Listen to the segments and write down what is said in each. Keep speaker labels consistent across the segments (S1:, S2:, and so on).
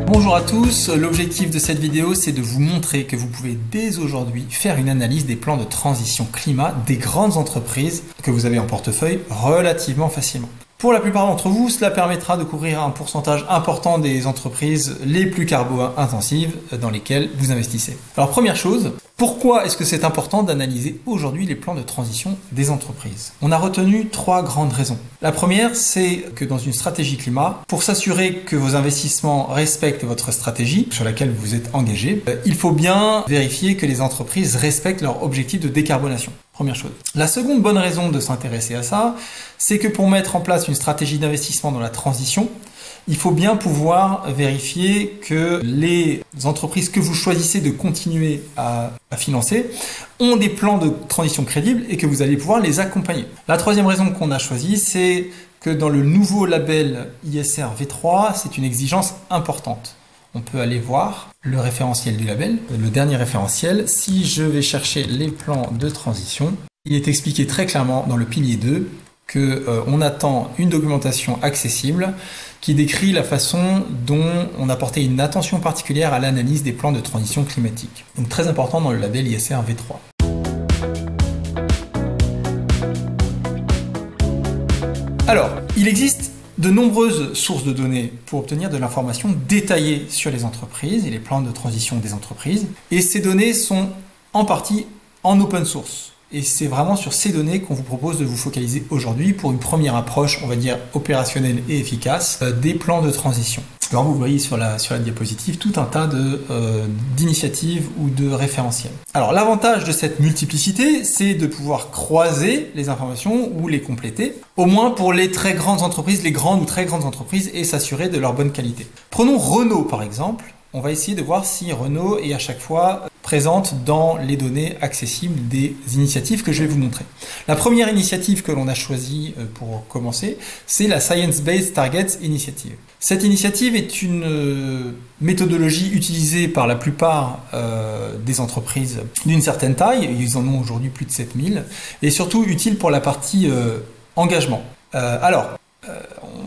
S1: Bonjour à tous, l'objectif de cette vidéo c'est de vous montrer que vous pouvez dès aujourd'hui faire une analyse des plans de transition climat des grandes entreprises que vous avez en portefeuille relativement facilement. Pour la plupart d'entre vous, cela permettra de couvrir un pourcentage important des entreprises les plus carbo-intensives dans lesquelles vous investissez. Alors première chose, pourquoi est-ce que c'est important d'analyser aujourd'hui les plans de transition des entreprises? On a retenu trois grandes raisons. La première, c'est que dans une stratégie climat, pour s'assurer que vos investissements respectent votre stratégie sur laquelle vous êtes engagé, il faut bien vérifier que les entreprises respectent leurs objectifs de décarbonation. Première chose. La seconde bonne raison de s'intéresser à ça, c'est que pour mettre en place une stratégie d'investissement dans la transition, il faut bien pouvoir vérifier que les entreprises que vous choisissez de continuer à financer ont des plans de transition crédibles et que vous allez pouvoir les accompagner. La troisième raison qu'on a choisie, c'est que dans le nouveau label ISR V3, c'est une exigence importante. On peut aller voir le référentiel du label, le dernier référentiel. Si je vais chercher les plans de transition, il est expliqué très clairement dans le pilier 2 qu'on attend une documentation accessible qui décrit la façon dont on a porté une attention particulière à l'analyse des plans de transition climatique. Donc très important dans le label ISR V3. Alors, il existe de nombreuses sources de données pour obtenir de l'information détaillée sur les entreprises et les plans de transition des entreprises. Et ces données sont en partie en open source. Et c'est vraiment sur ces données qu'on vous propose de vous focaliser aujourd'hui pour une première approche, on va dire, opérationnelle et efficace des plans de transition. Alors vous voyez sur la diapositive tout un tas d'initiatives ou de référentiels. Alors l'avantage de cette multiplicité, c'est de pouvoir croiser les informations ou les compléter, au moins pour les très grandes entreprises, les grandes ou très grandes entreprises, et s'assurer de leur bonne qualité. Prenons Renault par exemple. On va essayer de voir si Renault est à chaque fois présente dans les données accessibles des initiatives que je vais vous montrer. La première initiative que l'on a choisie pour commencer, c'est la Science Based Targets Initiative. Cette initiative est une méthodologie utilisée par la plupart des entreprises d'une certaine taille, ils en ont aujourd'hui plus de 7000, et surtout utile pour la partie engagement.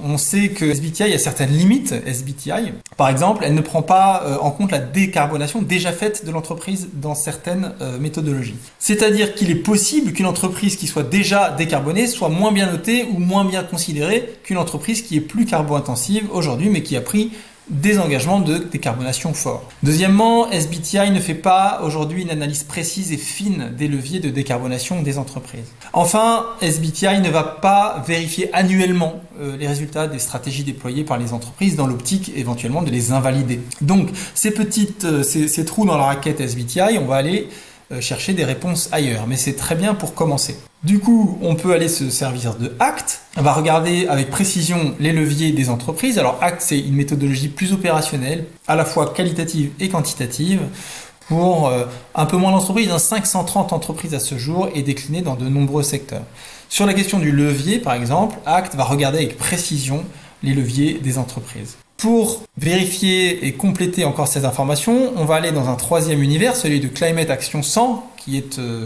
S1: On sait que SBTI a certaines limites. SBTI, par exemple, elle ne prend pas en compte la décarbonation déjà faite de l'entreprise dans certaines méthodologies. C'est-à-dire qu'il est possible qu'une entreprise qui soit déjà décarbonée soit moins bien notée ou moins bien considérée qu'une entreprise qui est plus carbo-intensive aujourd'hui, mais qui a pris des engagements de décarbonation forts. Deuxièmement, SBTI ne fait pas aujourd'hui une analyse précise et fine des leviers de décarbonation des entreprises. Enfin, SBTI ne va pas vérifier annuellement les résultats des stratégies déployées par les entreprises dans l'optique éventuellement de les invalider. Donc, ces trous dans la raquette SBTI, on va aller chercher des réponses ailleurs, mais c'est très bien pour commencer. Du coup, on peut aller se servir de ACT. On va regarder avec précision les leviers des entreprises. Alors ACT, c'est une méthodologie plus opérationnelle, à la fois qualitative et quantitative, pour un peu moins d'entreprises, 530 entreprises à ce jour et déclinées dans de nombreux secteurs. Sur la question du levier, par exemple, ACT va regarder avec précision les leviers des entreprises. Pour vérifier et compléter encore ces informations, on va aller dans un troisième univers, celui de Climate Action 100,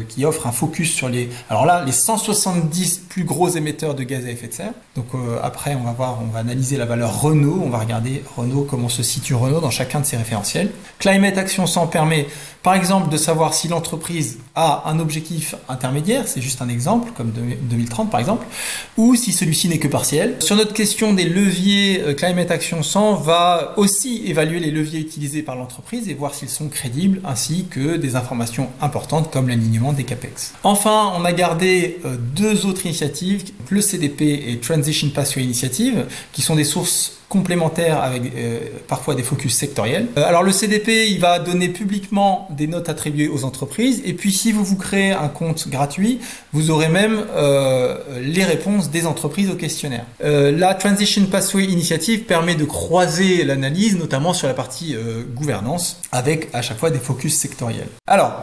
S1: qui offre un focus sur les 170 plus gros émetteurs de gaz à effet de serre. Donc après, on va analyser la valeur Renault, on va regarder Renault, comment se situe Renault dans chacun de ses référentiels. Climate Action 100 permet par exemple de savoir si l'entreprise a un objectif intermédiaire, c'est juste un exemple, comme 2030 par exemple, ou si celui-ci n'est que partiel. Sur notre question des leviers, Climate Action 100 va aussi évaluer les leviers utilisés par l'entreprise et voir s'ils sont crédibles, ainsi que des informations importantes comme l'alignement des CAPEX. Enfin, on a gardé deux autres initiatives, le CDP et Transition Pathway Initiative, qui sont des sources complémentaires avec parfois des focus sectoriels. Alors le CDP, il va donner publiquement des notes attribuées aux entreprises, et puis si vous créez un compte gratuit, vous aurez même les réponses des entreprises au questionnaire. La Transition Pathway Initiative permet de croiser l'analyse, notamment sur la partie gouvernance, avec à chaque fois des focus sectoriels. Alors,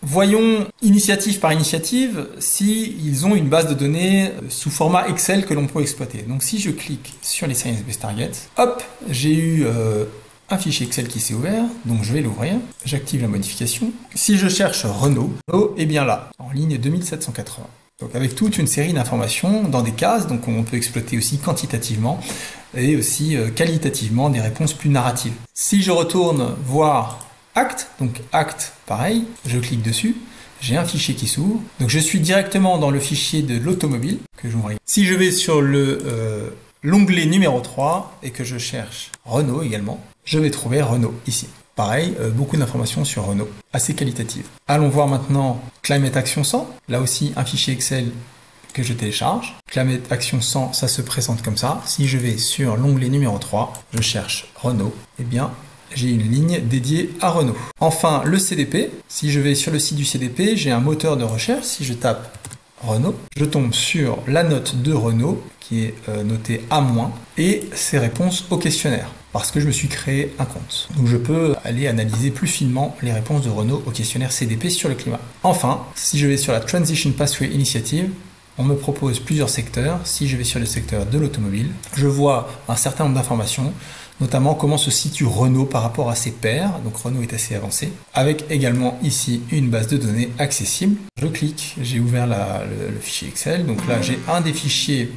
S1: voyons initiative par initiative s'ils ont une base de données sous format Excel que l'on peut exploiter. Donc si je clique sur les Science Based Targets, hop, j'ai eu un fichier Excel qui s'est ouvert, donc je vais l'ouvrir, j'active la modification. Si je cherche Renault est bien là, en ligne 2780. Donc avec toute une série d'informations dans des cases, donc on peut exploiter aussi quantitativement et aussi qualitativement des réponses plus narratives. Si je retourne voir Acte, donc Acte, pareil, je clique dessus, j'ai un fichier qui s'ouvre. Donc je suis directement dans le fichier de l'automobile que j'ouvre. Si je vais sur l'onglet numéro 3 et que je cherche Renault également, je vais trouver Renault ici. Pareil, beaucoup d'informations sur Renault, assez qualitatives. Allons voir maintenant Climate Action 100. Là aussi, un fichier Excel que je télécharge. Climate Action 100, ça se présente comme ça. Si je vais sur l'onglet numéro 3, je cherche Renault, eh bien, j'ai une ligne dédiée à Renault. Enfin, le CDP. Si je vais sur le site du CDP, j'ai un moteur de recherche. Si je tape Renault, je tombe sur la note de Renault qui est notée A- et ses réponses au questionnaire parce que je me suis créé un compte. Donc je peux aller analyser plus finement les réponses de Renault au questionnaire CDP sur le climat. Enfin, si je vais sur la Transition Pathway Initiative, on me propose plusieurs secteurs. Si je vais sur le secteur de l'automobile, je vois un certain nombre d'informations, notamment comment se situe Renault par rapport à ses pairs. Donc Renault est assez avancé, avec également ici une base de données accessible. Je clique, j'ai ouvert le fichier Excel. Donc là, j'ai un des fichiers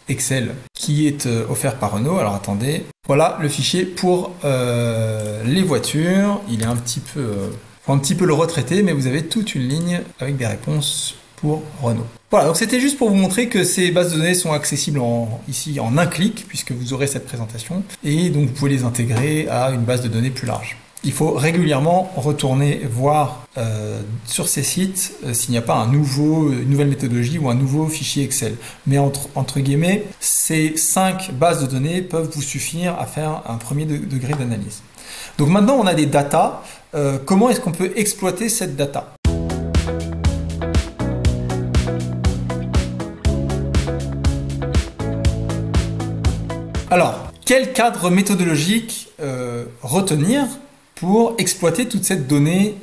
S1: Excel qui est offert par Renault. Alors attendez, voilà le fichier pour les voitures. Il est un petit peu, faut un petit peu le retraiter, mais vous avez toute une ligne avec des réponses pour Renault. Voilà, donc c'était juste pour vous montrer que ces bases de données sont accessibles ici en un clic, puisque vous aurez cette présentation, et donc vous pouvez les intégrer à une base de données plus large. Il faut régulièrement retourner voir sur ces sites s'il n'y a pas une nouvelle méthodologie ou un nouveau fichier Excel. Mais entre guillemets, ces 5 bases de données peuvent vous suffire à faire un premier degré d'analyse. Donc maintenant, on a des datas. Comment est-ce qu'on peut exploiter cette data ? Alors, quel cadre méthodologique retenir pour exploiter toute cette donnée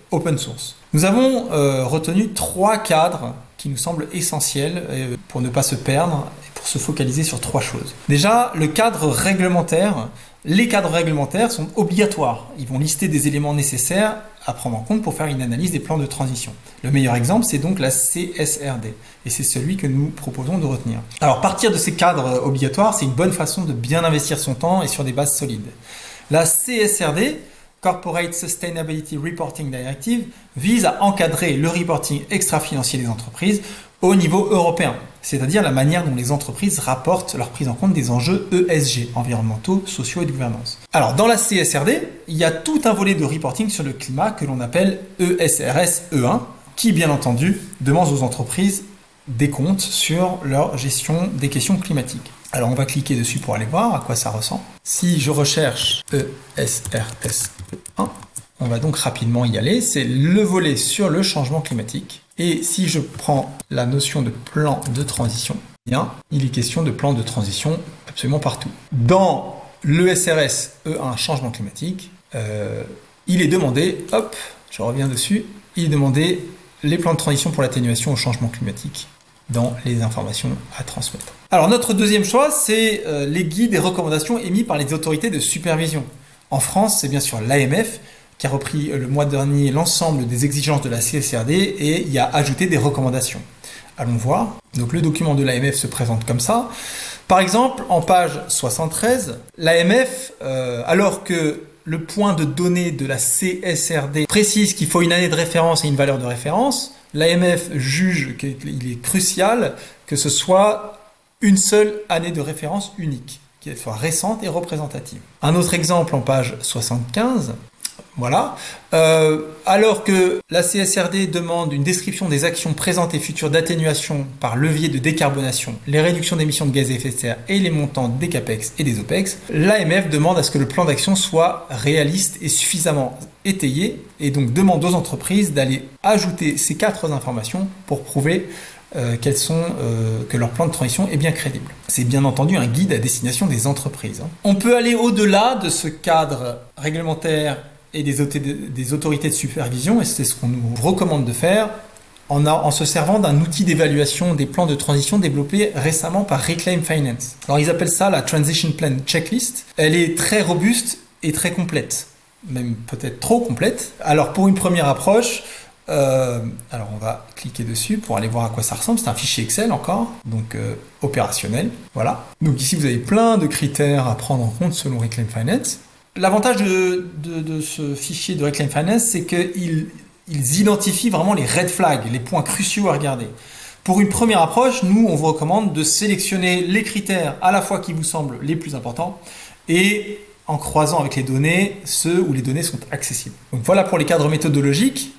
S1: open source? Nous avons retenu 3 cadres qui nous semblent essentiels pour ne pas se perdre et pour se focaliser sur 3 choses. Déjà, le cadre réglementaire. Les cadres réglementaires sont obligatoires. Ils vont lister des éléments nécessaires à prendre en compte pour faire une analyse des plans de transition. Le meilleur exemple, c'est donc la CSRD. Et c'est celui que nous proposons de retenir. Alors, partir de ces cadres obligatoires, c'est une bonne façon de bien investir son temps et sur des bases solides. La CSRD, Corporate Sustainability Reporting Directive, vise à encadrer le reporting extra-financier des entreprises au niveau européen, c'est-à-dire la manière dont les entreprises rapportent leur prise en compte des enjeux ESG, environnementaux, sociaux et de gouvernance. Alors, dans la CSRD, il y a tout un volet de reporting sur le climat que l'on appelle ESRS E1, qui, bien entendu, demande aux entreprises des comptes sur leur gestion des questions climatiques. Alors, on va cliquer dessus pour aller voir à quoi ça ressemble. Si je recherche ESRS E1, on va donc rapidement y aller. C'est le volet sur le changement climatique. Et si je prends la notion de plan de transition, bien, il est question de plan de transition absolument partout. Dans l'ESRS E1 changement climatique, il est demandé, hop, je reviens dessus, il est demandé les plans de transition pour l'atténuation au changement climatique dans les informations à transmettre. Alors notre deuxième choix, c'est les guides et recommandations émis par les autorités de supervision. En France, c'est bien sûr l'AMF qui a repris le mois dernier l'ensemble des exigences de la CSRD et y a ajouté des recommandations. Allons voir. Donc le document de l'AMF se présente comme ça. Par exemple, en page 73, l'AMF, alors que le point de données de la CSRD précise qu'il faut une année de référence et une valeur de référence, l'AMF juge qu'il est crucial que ce soit une seule année de référence unique, qu'elle soit récente et représentative. Un autre exemple en page 75, voilà. Alors que la CSRD demande une description des actions présentes et futures d'atténuation par levier de décarbonation, les réductions d'émissions de gaz à effet de serre et les montants des CAPEX et des OPEX, l'AMF demande à ce que le plan d'action soit réaliste et suffisamment étayé et donc demande aux entreprises d'aller ajouter ces 4 informations pour prouver que leur plan de transition est bien crédible. C'est bien entendu un guide à destination des entreprises. On peut aller au-delà de ce cadre réglementaire et des autorités de supervision, et c'est ce qu'on nous recommande de faire, en se servant d'un outil d'évaluation des plans de transition développé récemment par Reclaim Finance. Alors ils appellent ça la Transition Plan Checklist. Elle est très robuste et très complète, même peut-être trop complète. Alors pour une première approche, Alors on va cliquer dessus pour aller voir à quoi ça ressemble. C'est un fichier Excel encore, donc opérationnel. Voilà. Donc ici vous avez plein de critères à prendre en compte selon Reclaim Finance. L'avantage de ce fichier de Reclaim Finance, c'est qu'ils identifient vraiment les red flags, les points cruciaux à regarder. Pour une première approche, nous, on vous recommande de sélectionner les critères à la fois qui vous semblent les plus importants et en croisant avec les données, ceux où les données sont accessibles. Donc voilà pour les cadres méthodologiques.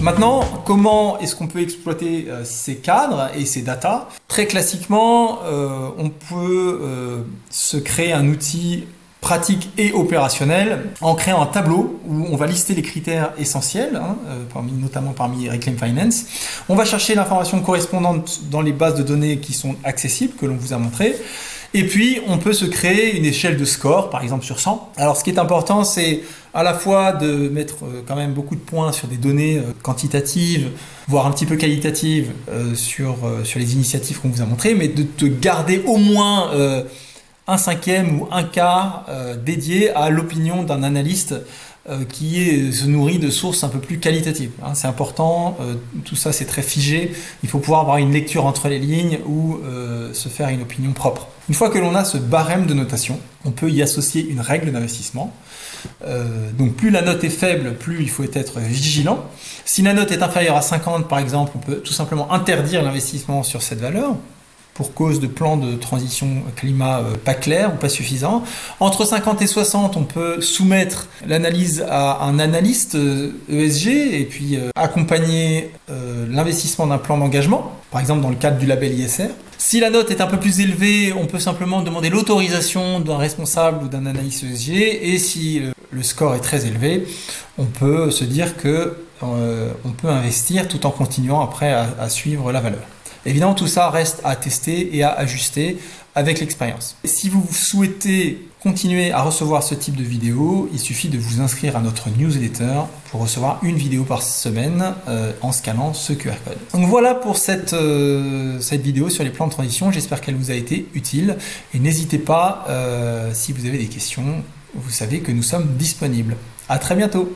S1: Maintenant, comment est-ce qu'on peut exploiter ces cadres et ces datas? Très classiquement, on peut se créer un outil pratique et opérationnel en créant un tableau où on va lister les critères essentiels, notamment parmi Reclaim Finance. On va chercher l'information correspondante dans les bases de données qui sont accessibles, que l'on vous a montré. Et puis, on peut se créer une échelle de score, par exemple sur 100. Alors, ce qui est important, c'est à la fois de mettre quand même beaucoup de points sur des données quantitatives, voire un petit peu qualitatives sur les initiatives qu'on vous a montrées, mais de te garder au moins un cinquième ou un quart dédié à l'opinion d'un analyste qui se nourrit de sources un peu plus qualitatives. C'est important, tout ça c'est très figé, il faut pouvoir avoir une lecture entre les lignes ou se faire une opinion propre. Une fois que l'on a ce barème de notation, on peut y associer une règle d'investissement. Donc plus la note est faible, plus il faut être vigilant. Si la note est inférieure à 50 par exemple, on peut tout simplement interdire l'investissement sur cette valeur pour cause de plan de transition climat pas clair ou pas suffisant. Entre 50 et 60, on peut soumettre l'analyse à un analyste ESG et puis accompagner l'investissement d'un plan d'engagement, par exemple dans le cadre du label ISR. Si la note est un peu plus élevée, on peut simplement demander l'autorisation d'un responsable ou d'un analyste ESG, et si le score est très élevé, on peut se dire que on peut investir tout en continuant après à suivre la valeur. Évidemment, tout ça reste à tester et à ajuster avec l'expérience. Si vous souhaitez continuer à recevoir ce type de vidéos, il suffit de vous inscrire à notre newsletter pour recevoir une vidéo par semaine en scannant ce QR code. Donc voilà pour cette vidéo sur les plans de transition. J'espère qu'elle vous a été utile. Et n'hésitez pas, si vous avez des questions, vous savez que nous sommes disponibles. À très bientôt.